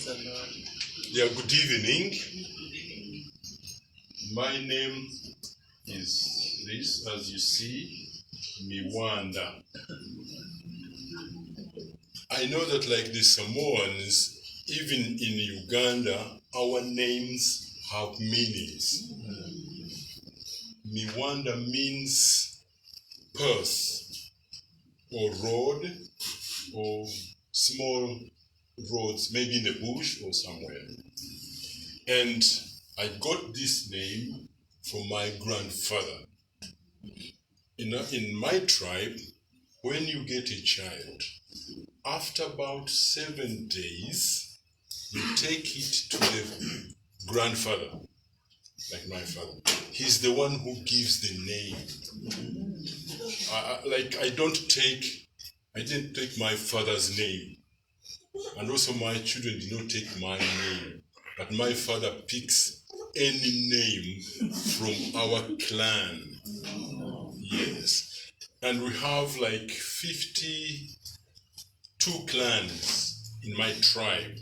Yeah, good evening. My name is this, as you see, Miwanda. I know that like the Samoans, even in Uganda, our names have meanings. Miwanda means path or road or small roads, maybe in the bush or somewhere. And I got this name from my grandfather. In my tribe, when you get a child, after about 7 days, you take it to the grandfather, like my father. He's the one who gives the name. I didn't take my father's name. And also my children did not take my name. But my father picks any name from our clan. Yes. And we have like 52 clans in my tribe.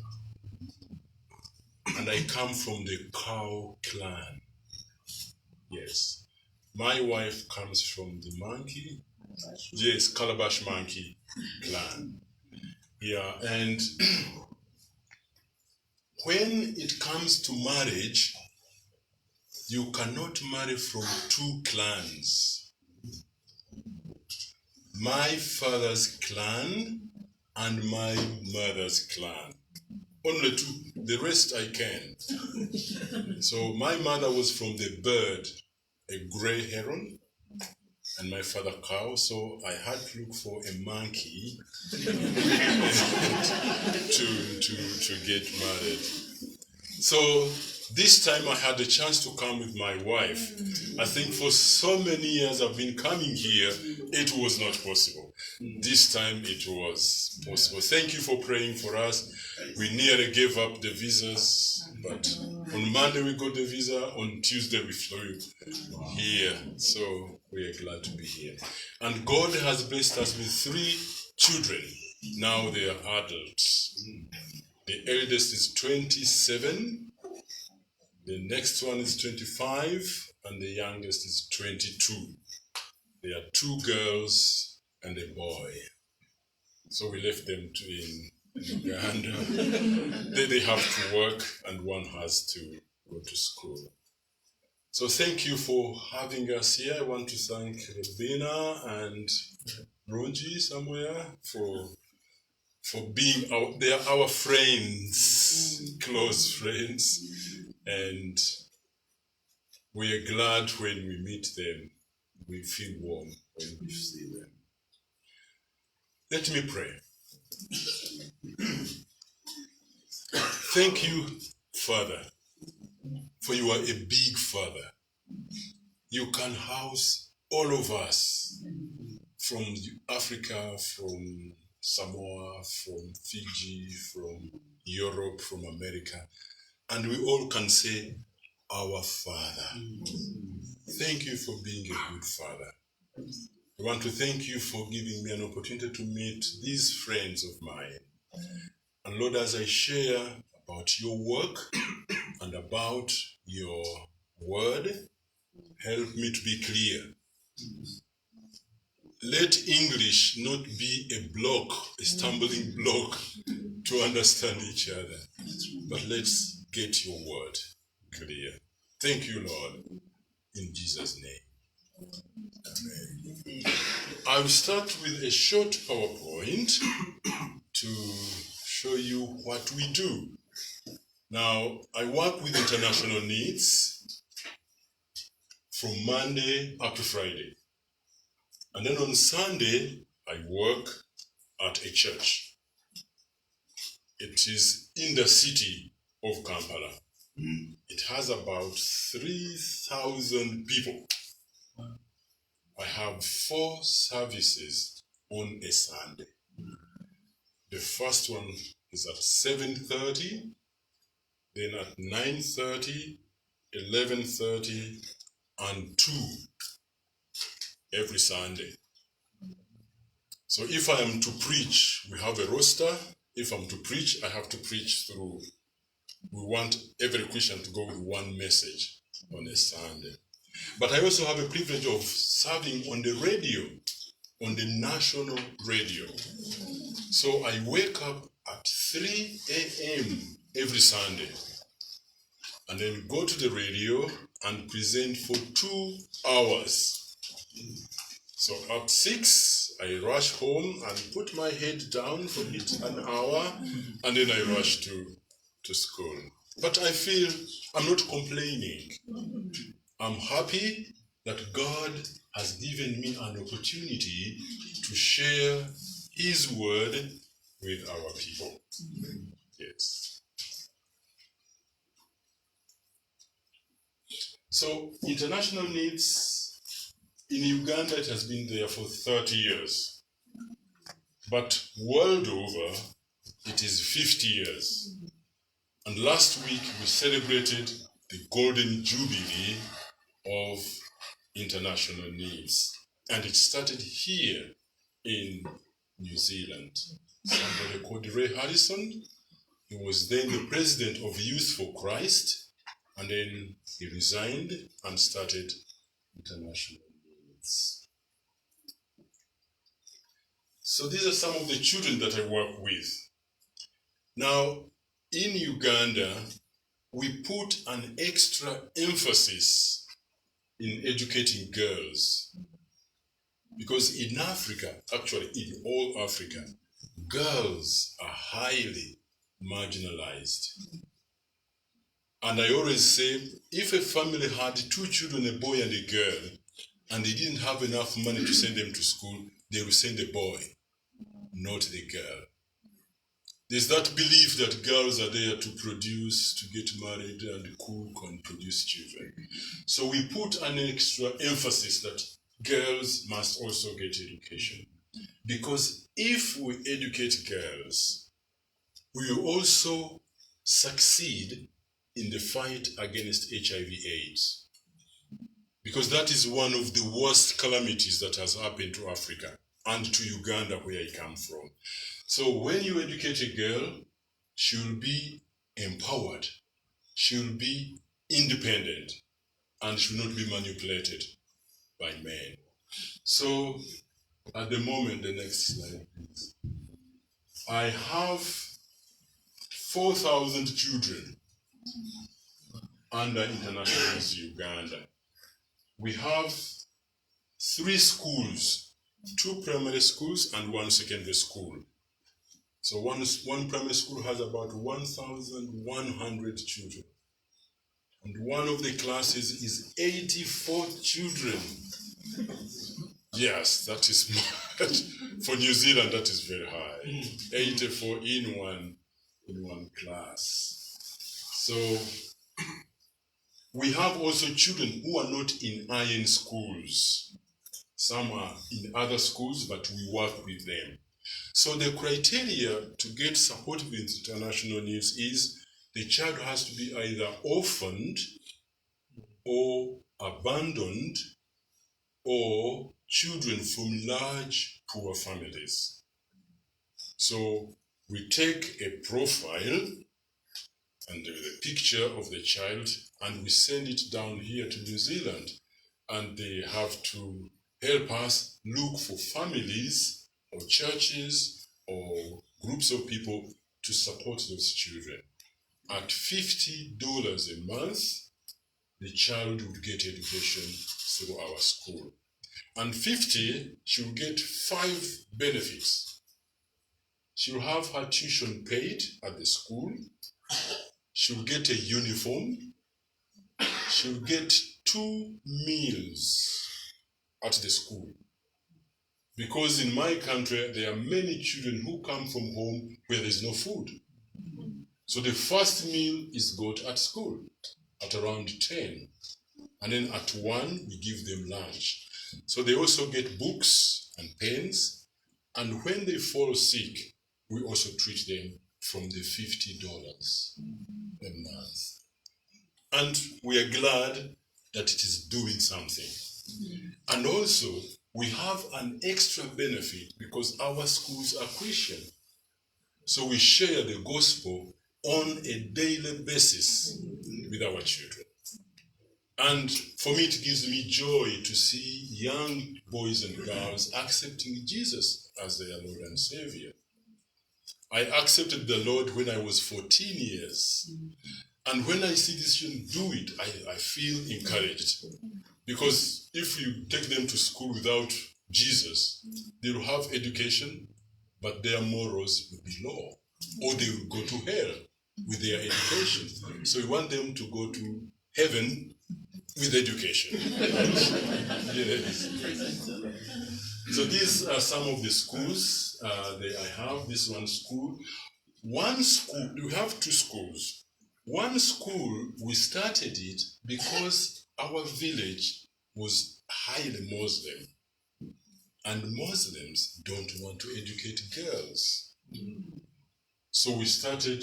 And I come from the cow clan. Yes. My wife comes from the monkey. Yes, Calabash monkey clan. Yeah, and when it comes to marriage, you cannot marry from two clans. My father's clan and my mother's clan. Only two. The rest I can. So my mother was from the bird, a gray heron, and my father cow. So I had to look for a monkey to get married. So this time I had a chance to come with my wife. I think for so many years I've been coming here, it was not possible. This time it was possible. Thank you for praying for us. We nearly gave up the visas, but on Monday we got the visa, on Tuesday we flew here. So we are glad to be here. And God has blessed us with 3 children. Now they are adults. The eldest is 27, the next one is 25, and the youngest is 22. There are 2 girls and a boy. So we left them in Uganda. They have to work and one has to go to school. So thank you for having us here. I want to thank Rebina and Roji somewhere for being our friends, close friends, and we are glad when we meet them. We feel warm when we see them. Let me pray. Thank you, Father, for you are a big Father. You can house all of us from Africa, from Samoa, from Fiji, from Europe, from America, and we all can say, our Father. Thank you for being a good Father. I want to thank you for giving me an opportunity to meet these friends of mine. And Lord, as I share about your work and about your word, help me to be clear. Let English not be a block, a stumbling block to understand each other, but let's get your word clear. Thank you, Lord, in Jesus' name. Amen. I'll start with a short PowerPoint to show you what we do. Now, I work with international needs from Monday up to Friday. And then on Sunday, I work at a church. It is in the city of Kampala. It has about 3,000 people. I have 4 services on a Sunday. The first one is at 7:30, then at 9:30, 11:30, and 2 every Sunday. So if I am to preach, we have a roster, if I'm to preach, I have to preach through. We want every Christian to go with one message on a Sunday. But I also have a privilege of serving on the radio, on the national radio. So I wake up at 3 a.m. every Sunday and then go to the radio and present for 2 hours. So at 6, I rush home and put my head down for an hour, and then I rush to school. But I feel I'm not complaining. I'm happy that God has given me an opportunity to share His word with our people. Yes. So, international needs in Uganda, it has been there for 30 years. But world over, it is 50 years. And last week, we celebrated the Golden Jubilee of international needs. And it started here in New Zealand. Somebody called Ray Harrison, he was then the president of Youth for Christ, and then he resigned and started international needs. So these are some of the children that I work with. Now, in Uganda, we put an extra emphasis in educating girls. Because in Africa, actually in all Africa, girls are highly marginalized. And I always say, if a family had 2 children, a boy and a girl, and they didn't have enough money to send them to school, they will send the boy, not the girl. There's that belief that girls are there to produce, to get married and cook and produce children. So we put an extra emphasis that girls must also get education. Because if we educate girls, we will also succeed in the fight against HIV/AIDS. Because that is one of the worst calamities that has happened to Africa and to Uganda, where I come from. So when you educate a girl, she will be empowered, she will be independent, and she will not be manipulated by men. So at the moment, the next slide, please. I have 4,000 children under International Needs Uganda. We have 3 schools, 2 primary schools and 1 secondary school. So one primary school has about 1,100 children. And one of the classes is 84 children. Yes, that is much. For New Zealand, that is very high. 84 in one class. So we have also children who are not in IN schools. Some are in other schools, but we work with them. So the criteria to get support with international needs is the child has to be either orphaned or abandoned or children from large poor families. So we take a profile and the picture of the child and we send it down here to New Zealand, and they have to help us look for families or churches or groups of people to support those children. At $50 a month, the child would get education through our school. And 50, she will get 5 benefits. She will have her tuition paid at the school. She will get a uniform. She will get 2 meals at the school. Because in my country, there are many children who come from home where there's no food. So the first meal is got at school at around 10. And then at 1, we give them lunch. So they also get books and pens. And when they fall sick, we also treat them from the $50 a month. And we are glad that it is doing something. And also, we have an extra benefit because our schools are Christian. So we share the gospel on a daily basis with our children. And for me, it gives me joy to see young boys and girls accepting Jesus as their Lord and Savior. I accepted the Lord when I was 14 years. And when I see these children do it, I feel encouraged. Because if you take them to school without Jesus, they will have education, but their morals will be low. Or they will go to hell with their education. So we want them to go to heaven with education. Yes. So these are some of the schools that I have. This one school. One school, we have two schools. One school, we started it because our village was highly Muslim. And Muslims don't want to educate girls. So we started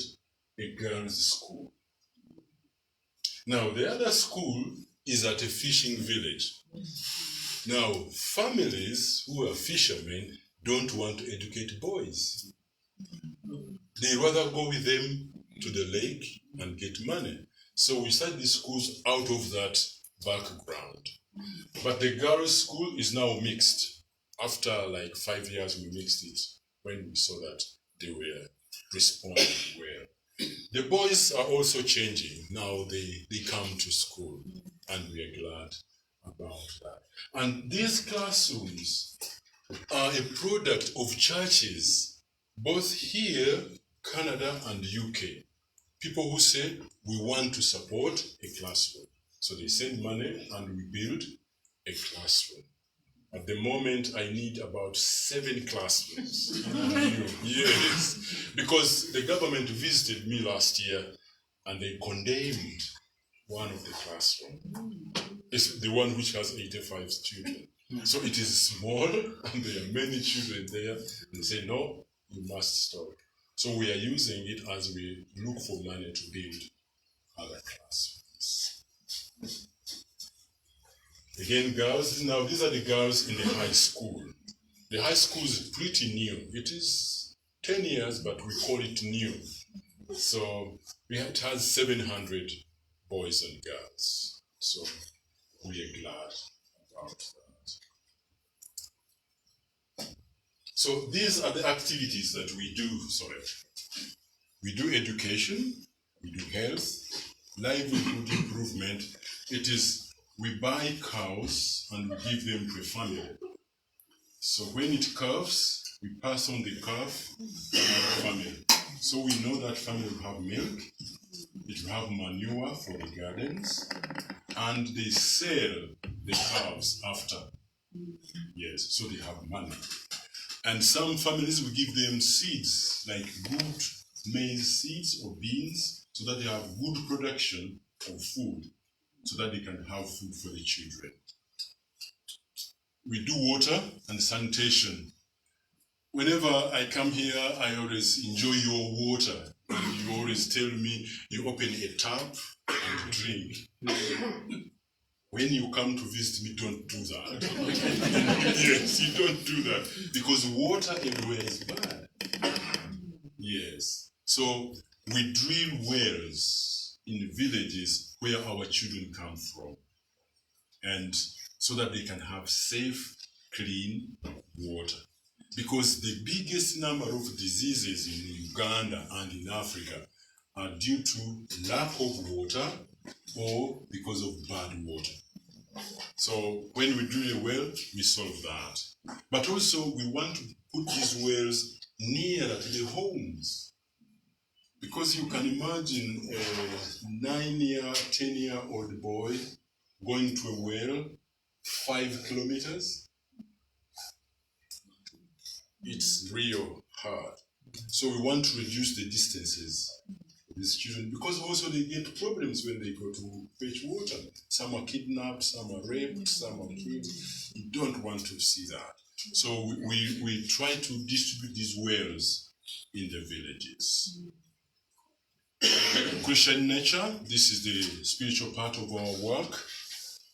a girls' school. Now, the other school is at a fishing village. Now, families who are fishermen don't want to educate boys. They rather go with them to the lake and get money. So we started these schools out of that background. But the girls' school is now mixed. After like 5 years, we mixed it when we saw that they were responding well. The boys are also changing. Now they come to school, and we are glad about that. And these classrooms are a product of churches, both here, Canada, and UK. People who say, we want to support a classroom. So they send money and we build a classroom. At the moment, I need about 7 classrooms. Yes, because the government visited me last year and they condemned one of the classrooms. It's the one which has 85 children. So it is small and there are many children there. They say, no, you must stop. So we are using it as we look for money to build other classrooms. Again, girls, now these are the girls in the high school. The high school is pretty new. It is 10 years, but we call it new. So it has 700 boys and girls. So we are glad about that. So these are the activities that we do, We do education, we do health, livelihood improvement. It is we buy cows and we give them to a family. So when it calves, we pass on the calf to the family. So we know that family will have milk, it will have manure for the gardens, and they sell the calves after. Yes, so they have money. And some families will give them seeds, like good maize seeds or beans, so that they have good production of food, so that they can have food for the children. We do water and sanitation. Whenever I come here, I always enjoy your water. And you always tell me you open a tap and drink. When you come to visit me, don't do that. Yes, you don't do that. Because water everywhere is bad. Yes. So we drill wells in villages where our children come from. And so that they can have safe, clean water. Because the biggest number of diseases in Uganda and in Africa are due to lack of water or because of bad water. So when we drill a well, we solve that. But also we want to put these wells nearer to the homes. Because you can imagine a 9-year, 10-year-old boy going to a well 5 kilometers. It's real hard. So we want to reduce the distances of these children, because also they get problems when they go to fetch water. Some are kidnapped, some are raped, some are killed. We don't want to see that. So we try to distribute these wells in the villages. Christian nature, this is the spiritual part of our work.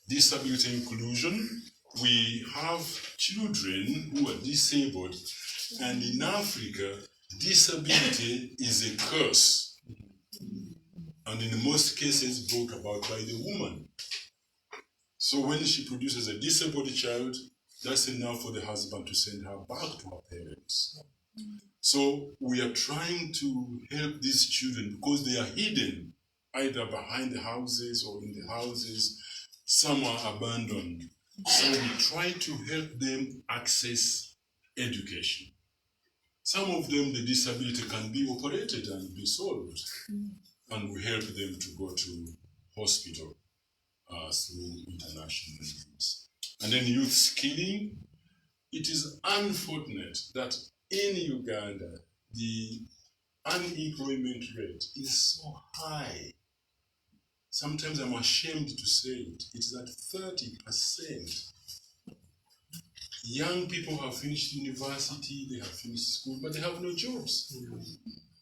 Disability inclusion. We have children who are disabled, and in Africa, disability is a curse, and in most cases brought about by the woman. So when she produces a disabled child, that's enough for the husband to send her back to her parents. So we are trying to help these children because they are hidden either behind the houses or in the houses. Some are abandoned. So we try to help them access education. Some of them, the disability can be operated and be solved. And we help them to go to hospital through international means. And then youth skilling. It is unfortunate that in Uganda, the unemployment rate is so high. Sometimes I'm ashamed to say it. It's at 30%. Young people have finished university, they have finished school, but they have no jobs.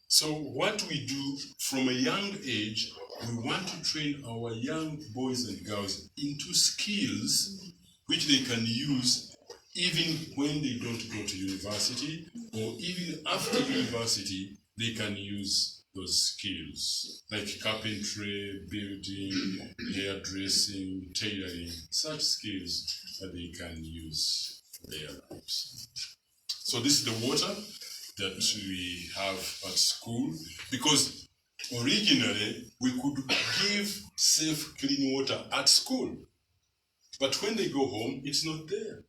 So what we do from a young age, we want to train our young boys and girls into skills which they can use even when they don't go to university, or even after university, they can use those skills, like carpentry, building, hairdressing, tailoring, such skills that they can use for their lives. So this is the water that we have at school, because originally we could give safe, clean water at school. But when they go home, it's not there.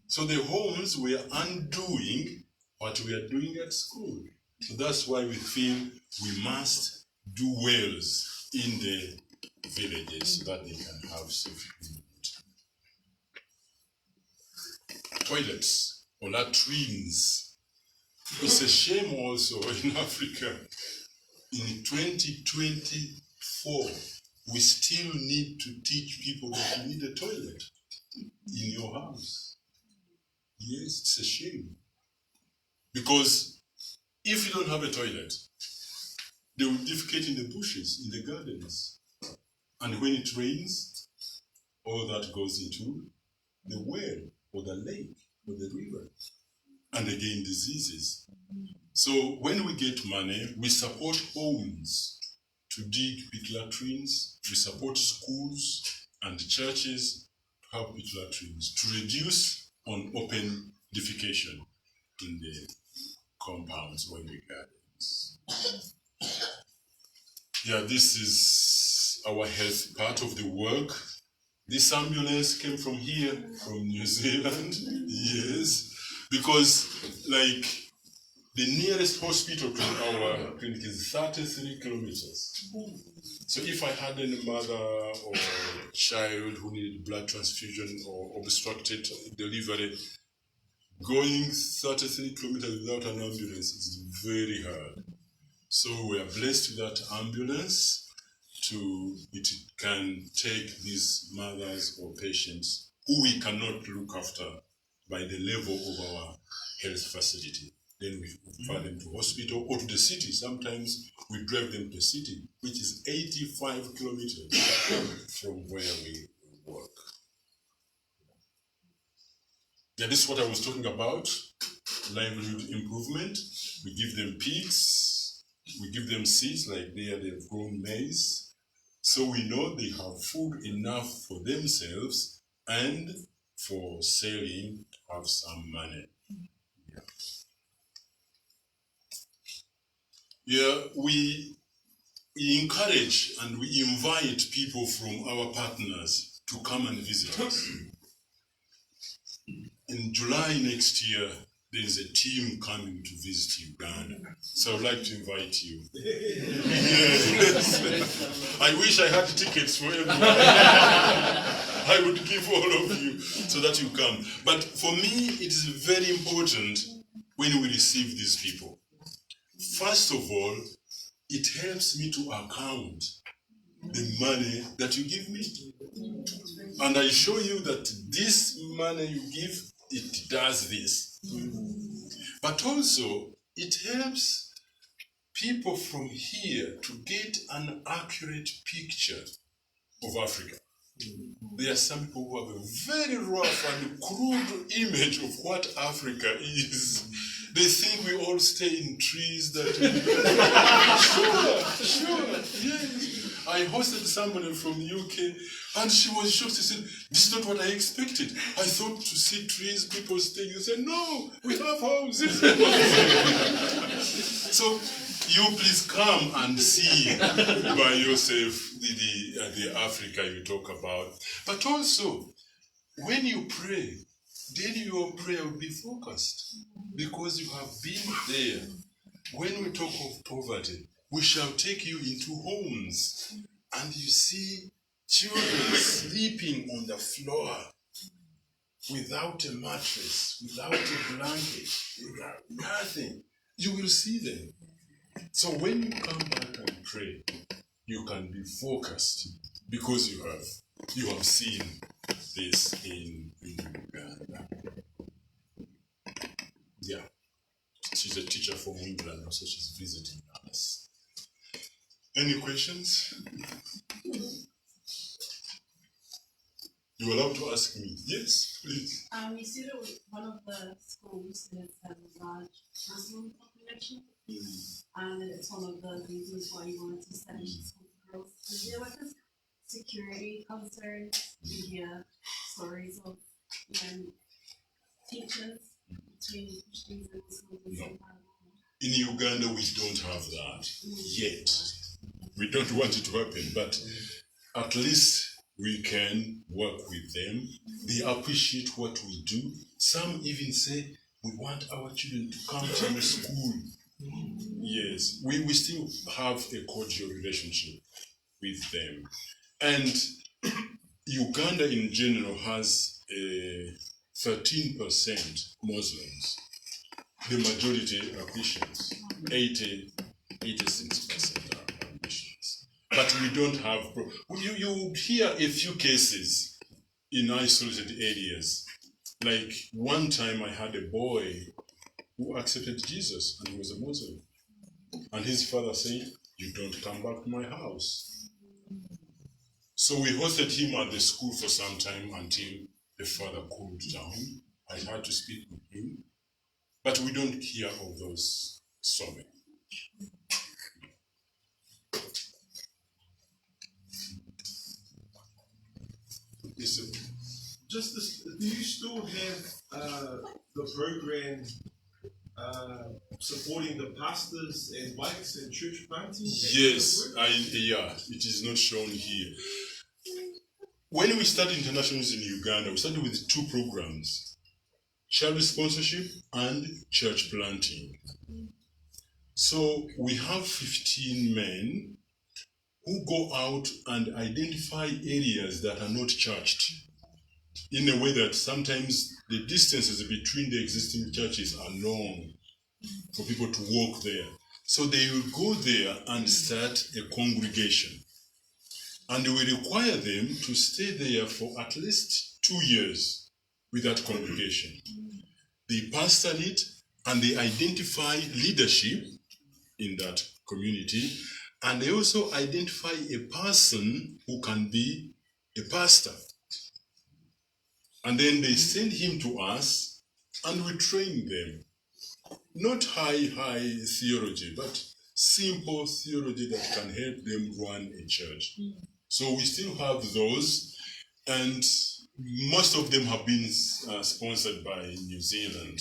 So the homes were undoing what we are doing at school. So that's why we feel we must do wells in the villages so that they can have safe water. Toilets or latrines. It's a shame also in Africa. In 2024, we still need to teach people that you need a toilet in your house. Yes, it's a shame. Because if you don't have a toilet, they will defecate in the bushes, in the gardens. And when it rains, all that goes into the well, or the lake, or the river. And again, diseases. So when we get money, we support homes to dig pit latrines, we support schools and churches to have pit latrines, to reduce on open defecation in the compounds or in the gardens. Yeah, this is our health part of the work. This ambulance came from here, from New Zealand, yes, because like the nearest hospital to our clinic is 33 kilometers. So if I had any mother or child who needed blood transfusion or obstructed delivery, going 33 kilometers without an ambulance is very hard. So we are blessed with that ambulance. It can take these mothers or patients who we cannot look after by the level of our health facility. Then we refer them to hospital or to the city. Sometimes we drive them to the city, which is 85 kilometers from where we work. Yeah, this is what I was talking about, livelihood improvement. We give them pigs, we give them seeds, like there they've grown maize. So we know they have food enough for themselves and for selling to have some money. Yeah, we encourage and we invite people from our partners to come and visit us. In July next year, there is a team coming to visit Uganda. So I'd like to invite you. Yes. I wish I had tickets for everyone. I would give all of you so that you come. But for me, it is very important when we receive these people. First of all, it helps me to account the money that you give me. And I show you that this money you give, it does this. But also, it helps people from here to get an accurate picture of Africa. There are some people who have a very rough and crude image of what Africa is. They think we all stay in trees that... Sure, yes. I hosted somebody from the UK and she was shocked. She said, this is not what I expected. I thought to see trees, people staying. I said, no, we have houses. So you please come and see by yourself the Africa you talk about. But also, when you pray, then your prayer will be focused because you have been there. When we talk of poverty, we shall take you into homes and you see children sleeping on the floor without a mattress, without a blanket, without nothing. You will see them. So when you come back and pray, you can be focused because you have seen this in Uganda. Yeah. She's a teacher from England, so she's visiting us. Any questions? You're allowed to ask me. Yes, please. You said it was one of the schools that has a large Muslim population, and it's one of the reasons why you wanted to study school girls. Is there like a security concern? You hear stories of teachers between Christians and Muslims. No. In Uganda, we don't have that yet. We don't want it to happen, but at least we can work with them. They appreciate what we do. Some even say, we want our children to come to school. Yes, we still have a cordial relationship with them. And Uganda in general has 13% Muslims. The majority are Christians. 86% are Christians. But we don't have... You hear a few cases in isolated areas. Like one time I had a boy who accepted Jesus and he was a Muslim. And his father said, you don't come back to my house. So we hosted him at the school for some time until the father cooled down. I had to speak with him. But we don't hear of those so many. Yes, sir. Justus, do you still have the program supporting the pastors and bikes and church planting? Yes, it is not shown here. When we started internationals in Uganda, we started with 2 programs, child sponsorship and church planting. So we have 15 men who go out and identify areas that are not churched in a way that sometimes the distances between the existing churches are long for people to walk there. So they will go there and start a congregation. And we require them to stay there for at least 2 years with that congregation. They pastor it and they identify leadership in that community. And they also identify a person who can be a pastor. And then they send him to us and we train them. Not high theology, but simple theology that can help them run a church. So we still have those, and most of them have been sponsored by New Zealand.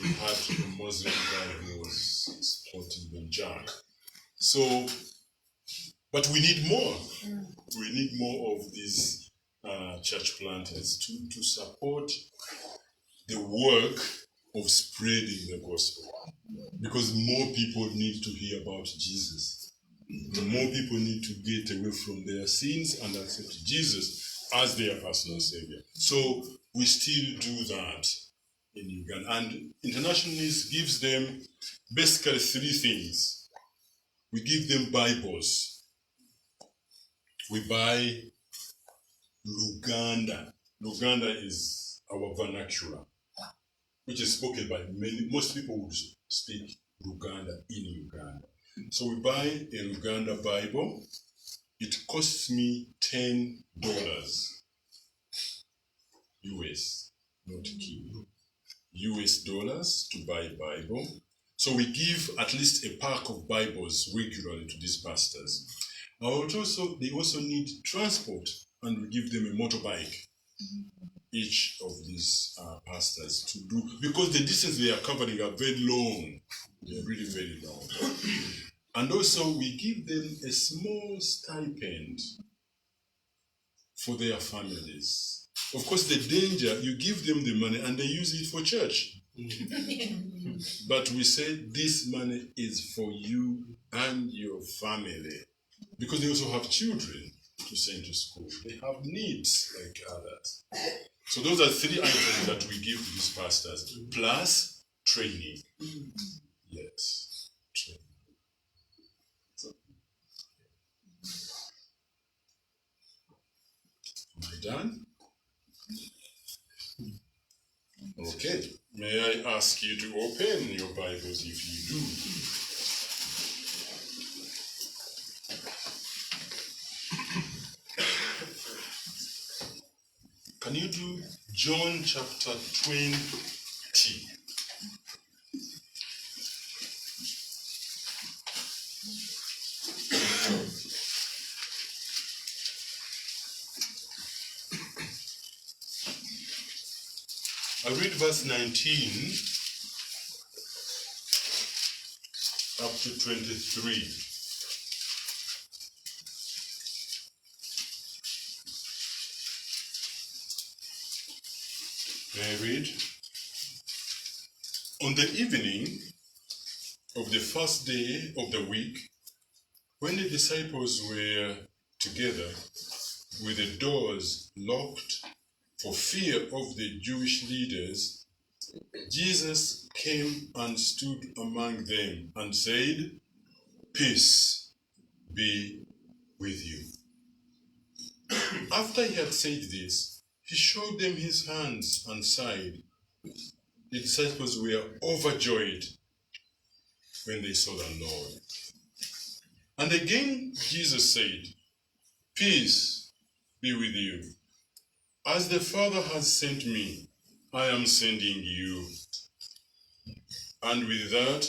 We had a Muslim guy who was supporting them, Jack. So, but we need more. We need more of these church planters to support the work of spreading the gospel. Because more people need to hear about Jesus. More people need to get away from their sins and accept Jesus as their personal savior. So we still do that in Uganda. And internationalism gives them basically 3 things. We give them Bibles. We buy Luganda. Luganda is our vernacular, which is spoken by most people would speak Luganda in Uganda. So we buy a Luganda Bible, it costs me $10 US, not Kiwi, US dollars to buy Bible. So we give at least a pack of Bibles regularly to these pastors. They also need transport, and we give them a motorbike, each of these pastors, to do, because the distance they are covering are very long. They are really very long. And also we give them a small stipend for their families. Of course, the danger, you give them the money and they use it for church. But we say this money is for you and your family. Because they also have children to send to school. They have needs like others. So those are 3 items that we give to these pastors, plus training. Yes, training. Am I done? Okay. May I ask you to open your Bibles if you do. Can you do John chapter 20? I read verse 19 up to 23. May I read? On the evening of the first day of the week, when the disciples were together with the doors locked for fear of the Jewish leaders, Jesus came and stood among them and said, "Peace be with you." After he had said this, he showed them his hands and side. The disciples were overjoyed when they saw the Lord. And again Jesus said, "Peace be with you. As the Father has sent me, I am sending you." And with that,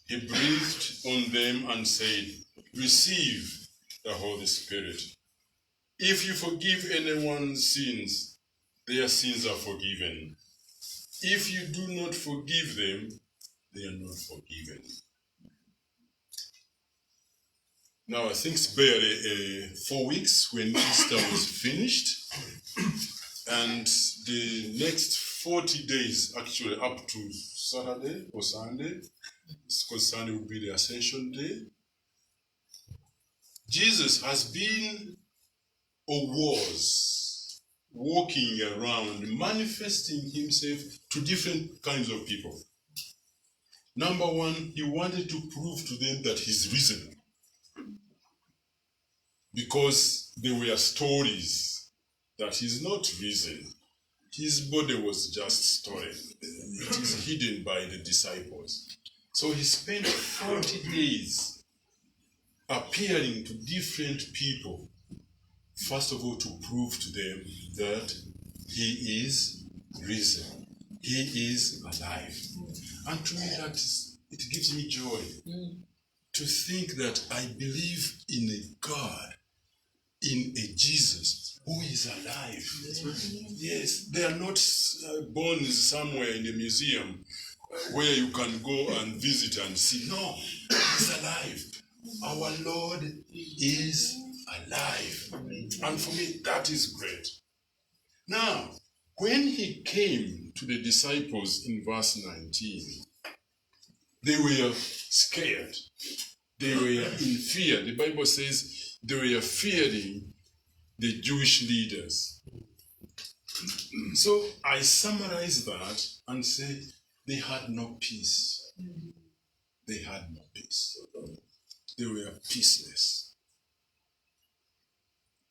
he breathed on them and said, "Receive the Holy Spirit. If you forgive anyone's sins, their sins are forgiven. If you do not forgive them, they are not forgiven." Now, I think it's barely 4 weeks when Easter was finished. And the next 40 days, actually up to Saturday or Sunday, because Sunday will be the Ascension Day, Jesus has been or was walking around, manifesting himself to different kinds of people. Number one, he wanted to prove to them that he's risen. Because there were stories that he's not risen. His body was just stolen. It is hidden by the disciples. So he spent 40 days appearing to different people. First of all, to prove to them that he is risen. He is alive. And to me, it gives me joy to think that I believe in a God, in a Jesus who is alive. Yes, they are not bones somewhere in the museum where you can go and visit and see. No, he's alive. Our Lord is alive. And for me, that is great. Now, when he came to the disciples in verse 19, they were scared. They were in fear. The Bible says they were fearing the Jewish leaders. So I summarize that and say they had no peace. They had no peace. They were peaceless.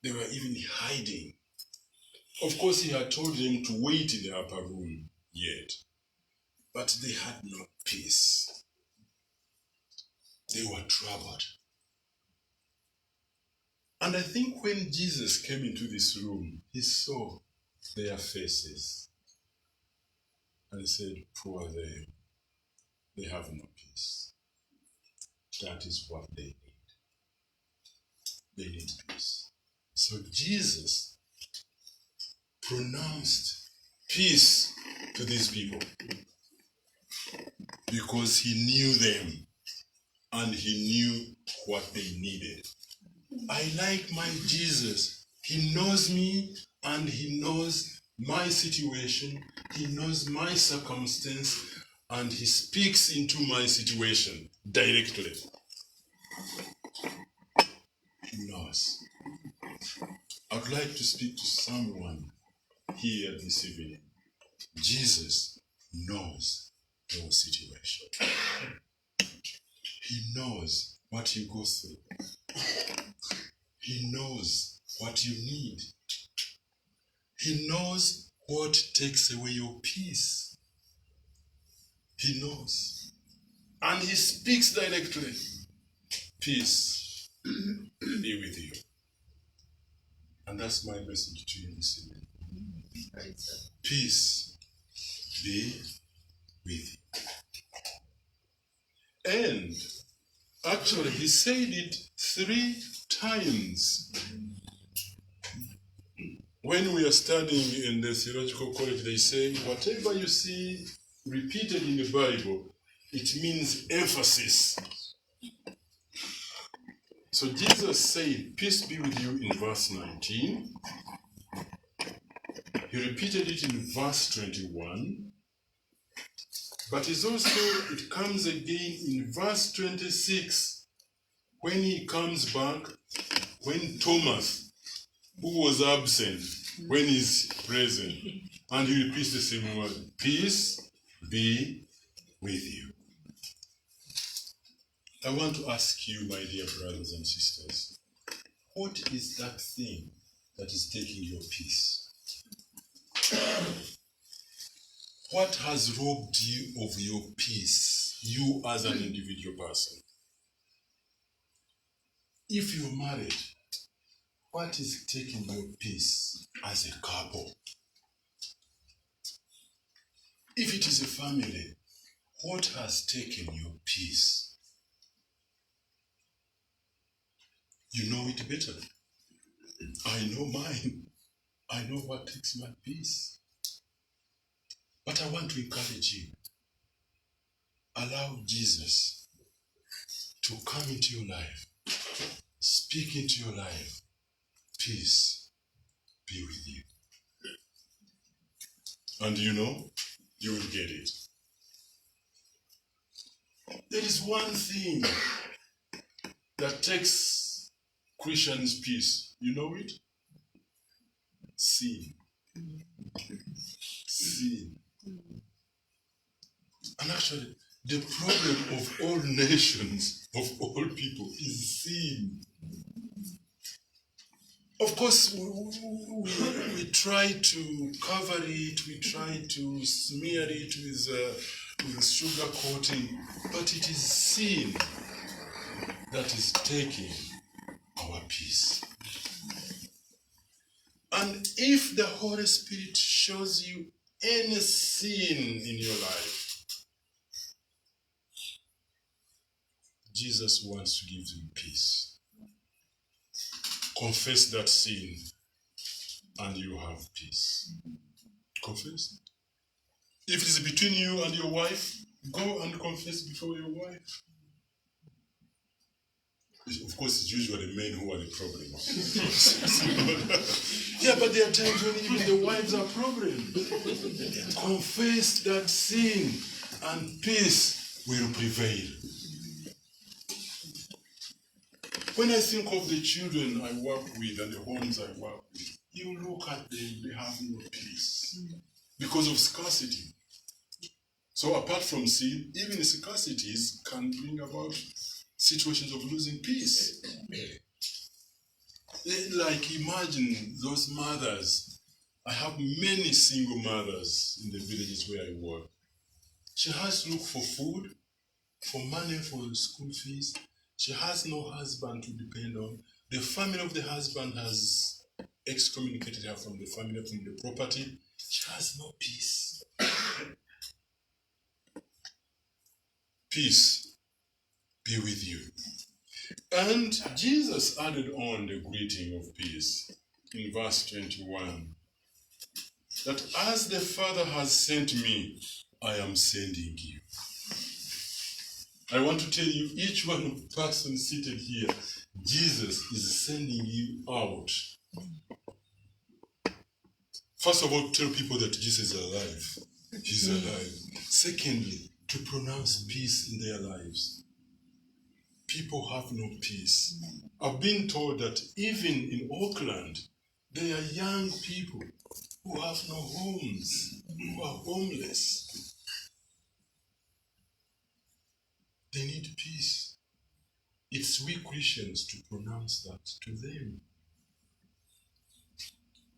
They were even hiding. Of course, he had told them to wait in the upper room yet, but they had no peace. They were troubled. And I think when Jesus came into this room, he saw their faces. And he said, poor them, they have no peace. That is what they need. They need peace. So Jesus pronounced peace to these people because he knew them and he knew what they needed. I like my Jesus. He knows me and he knows my situation. He knows my circumstance and he speaks into my situation directly. He knows. I'd like to speak to someone here this evening. Jesus knows your situation. He knows what you go through. He knows what you need. He knows what takes away your peace. He knows. And he speaks directly. Peace be with you. And that's my message to you this evening. Peace be with you. And actually, he said it 3 times. When we are studying in the theological college, they say, whatever you see repeated in the Bible, it means emphasis. So Jesus said, peace be with you in verse 19. He repeated it in verse 21. But it comes again in verse 26, when he comes back, when Thomas, who was absent, when he's present, and he repeats the same word, peace be with you. I want to ask you, my dear brothers and sisters, what is that thing that is taking your peace? What has robbed you of your peace, you as an individual person? If you're married, what is taking your peace as a couple? If it is a family, what has taken your peace? You know it better. I know mine. I know what takes my peace. But I want to encourage you. Allow Jesus to come into your life, speak into your life. Peace be with you. And you know, you will get it. There is one thing that takes Christians' peace. You know it? Sin. Sin. And actually, the problem of all nations, of all people, is sin. Of course, we try to cover it, we try to smear it with sugar coating, but it is sin that is taking our peace. And if the Holy Spirit shows you any sin in your life, Jesus wants to give you peace. Confess that sin and you have peace. Confess it. If it is between you and your wife, go and confess before your wife. Of course, it's usually men who are the problem. Yeah, but there are times when even the wives are problem. Confess that sin and peace will prevail. When I think of the children I work with and the homes I work with, you look at them, they have no peace because of scarcity. So apart from sin, even scarcities can bring about situations of losing peace. Like imagine those mothers. I have many single mothers in the villages where I work. She has to look for food, for money for school fees. She has no husband to depend on. The family of the husband has excommunicated her from the family, from the property. She has no peace. Peace be with you. And Jesus added on the greeting of peace in verse 21. That as the Father has sent me, I am sending you. I want to tell you, each one person seated here, Jesus is sending you out. First of all, tell people that Jesus is alive. He's alive. Secondly, to pronounce peace in their lives. People have no peace. I've been told that even in Auckland, there are young people who have no homes, who are homeless. They need peace. It's we Christians to pronounce that to them.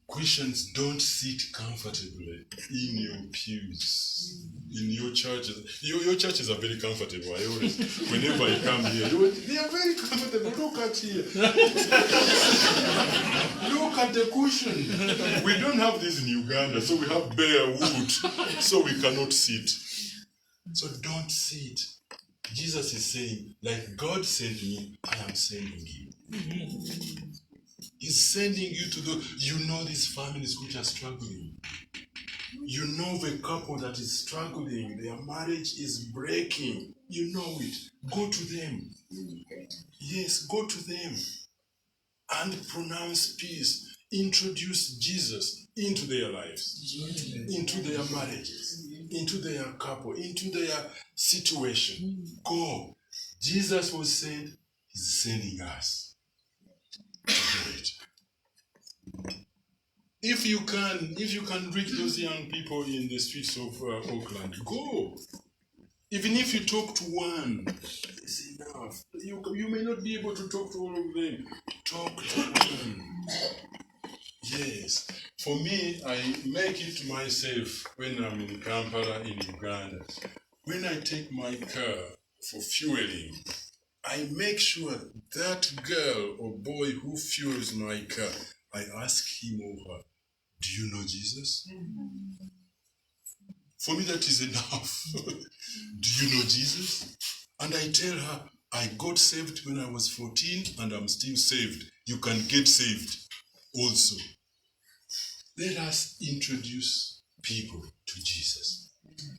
Christians don't sit comfortably in your pews, in your churches. Your churches are very comfortable. I always, whenever I come here, they are very comfortable. Look at here. Look at the cushion. We don't have this in Uganda, so we have bare wood, so we cannot sit. So don't sit. Jesus is saying, like God sent me, I am sending you. He's sending you to these families which are struggling. You know the couple that is struggling, their marriage is breaking. You know it. Go to them. Yes, go to them and pronounce peace. Introduce Jesus into their lives, into their marriages, into their couple, into their situation. Go. Jesus was sent, he's sending us. If you can reach those young people in the streets of Auckland, go. Even if you talk to one, it's enough. You may not be able to talk to all of them. Talk to one. Yes. For me, I make it myself when I'm in Kampala, in Uganda. When I take my car for fueling, I make sure that girl or boy who fuels my car, I ask him or her, do you know Jesus? For me, that is enough. Do you know Jesus? And I tell her, I got saved when I was 14 and I'm still saved. You can get saved also. Let us introduce people to Jesus,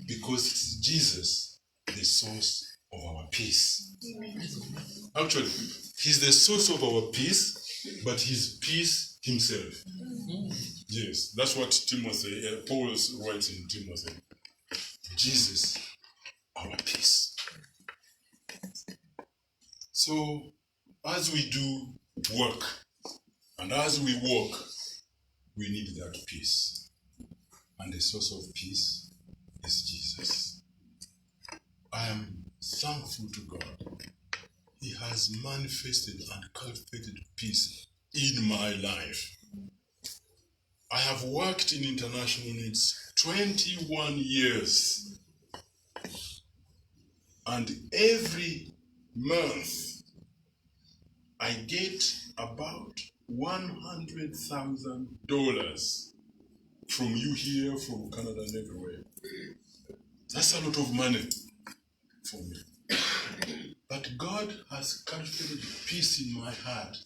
because it's Jesus, the source of our peace. Actually, he's the source of our peace, but he's peace himself. Yes, that's what Paul writes in Timothy. Jesus, our peace. So, as we do work, and as we walk, we need that peace. And the source of peace is Jesus. I am thankful to God. He has manifested and cultivated peace in my life. I have worked in international needs 21 years. And every month, I get about $100,000 from you here, from Canada, and everywhere. That's a lot of money for me. But God has cultivated peace in my heart.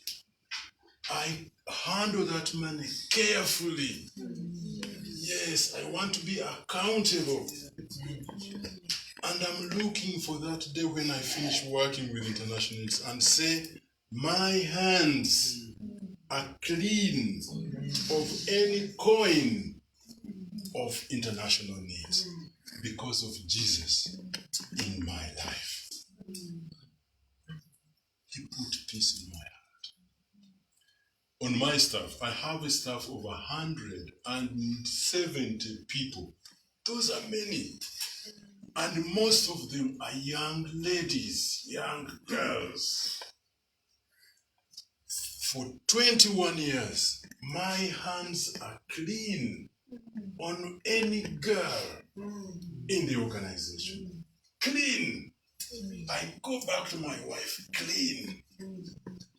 I handle that money carefully. Yes, I want to be accountable. And I'm looking for that day when I finish working with internationals and say, my hands are clean of any coin of international needs because of Jesus in my life. He put peace in my heart. On my staff, I have a staff of 170 people. Those are many. And most of them are young ladies, young girls. For 21 years, my hands are clean on any girl in the organization. Clean. I go back to my wife, clean.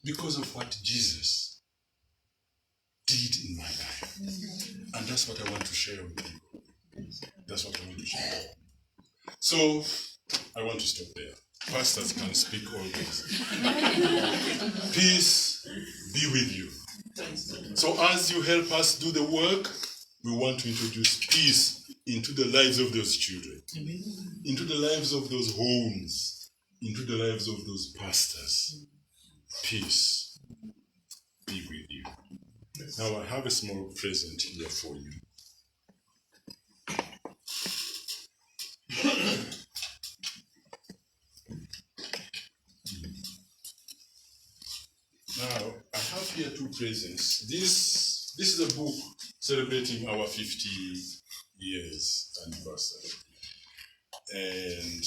because of what Jesus did in my life. And that's what I want to share with you. That's what I want to share. So, I want to stop there. Pastors can speak always. Peace be with you. So as you help us do the work, we want to introduce peace into the lives of those children, into the lives of those homes, into the lives of those pastors. Peace be with you. Now I have a small present here for you. Now, I have here two presents. This is a book celebrating our 50 years anniversary. And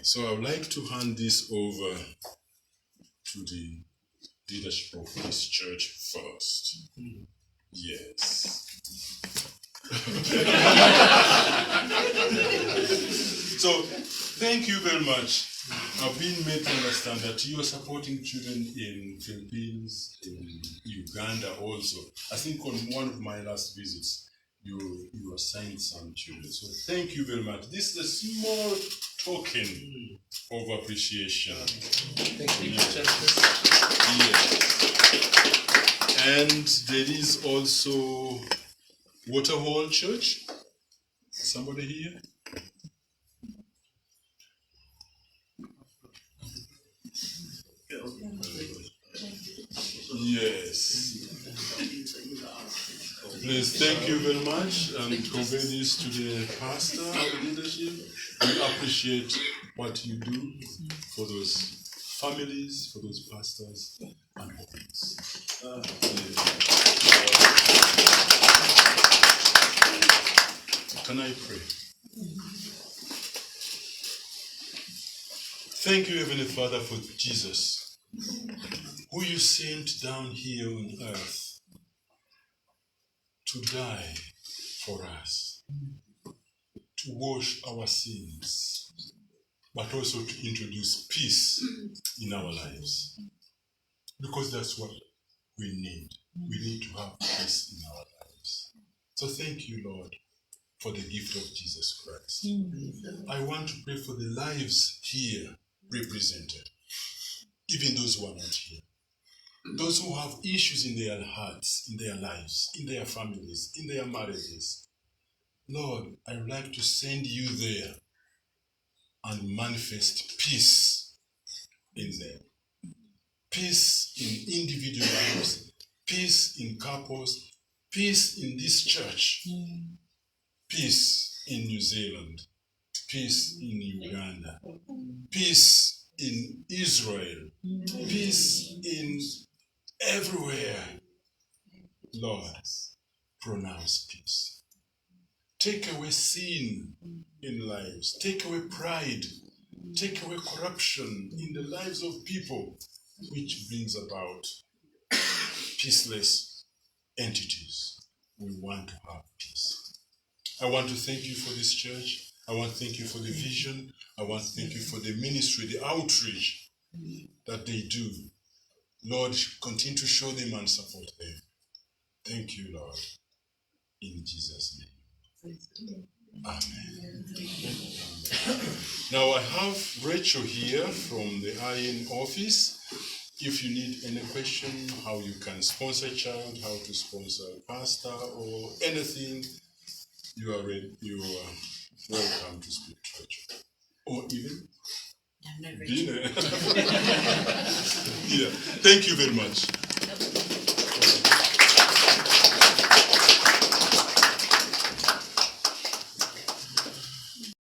so I would like to hand this over to the leadership of this church first. Yes. So, thank you very much. I've been made to understand that you are supporting children in Philippines, in Uganda also. I think on one of my last visits, you assigned some children. So thank you very much. This is a small token of appreciation. Thank you, Justus. Yeah. And there is also Waterhole Church. Somebody here? Yes. Please, thank you very much, and convey this to the pastor, the leadership. We appreciate what you do for those families, for those pastors, and homes. Can I pray? Thank you, Heavenly Father, for Jesus, who you sent down here on earth to die for us, to wash our sins, but also to introduce peace in our lives. Because that's what we need. We need to have peace in our lives. So thank you, Lord, for the gift of Jesus Christ. I want to pray for the lives here represented, even those who are not here. Those who have issues in their hearts, in their lives, in their families, in their marriages. Lord, I would like to send you there and manifest peace in them. Peace in individual lives, peace in couples, peace in this church, peace in New Zealand, peace in Uganda, peace in Israel, peace in everywhere. Lord, pronounce peace. Take away sin in lives. Take away pride. Take away corruption in the lives of people, which brings about peaceless entities. We want to have peace. I want to thank you for this church. I want to thank you for the vision. I want to thank you for the ministry, the outreach that they do. Lord, continue to show them and support them. Thank you, Lord. In Jesus' name. Amen. Now I have Rachel here from the IN office. If you need any question, how you can sponsor a child, how to sponsor a pastor, or anything, you are ready. You are welcome to speak to Rachel. Or even dinner. Yeah. Thank you very much.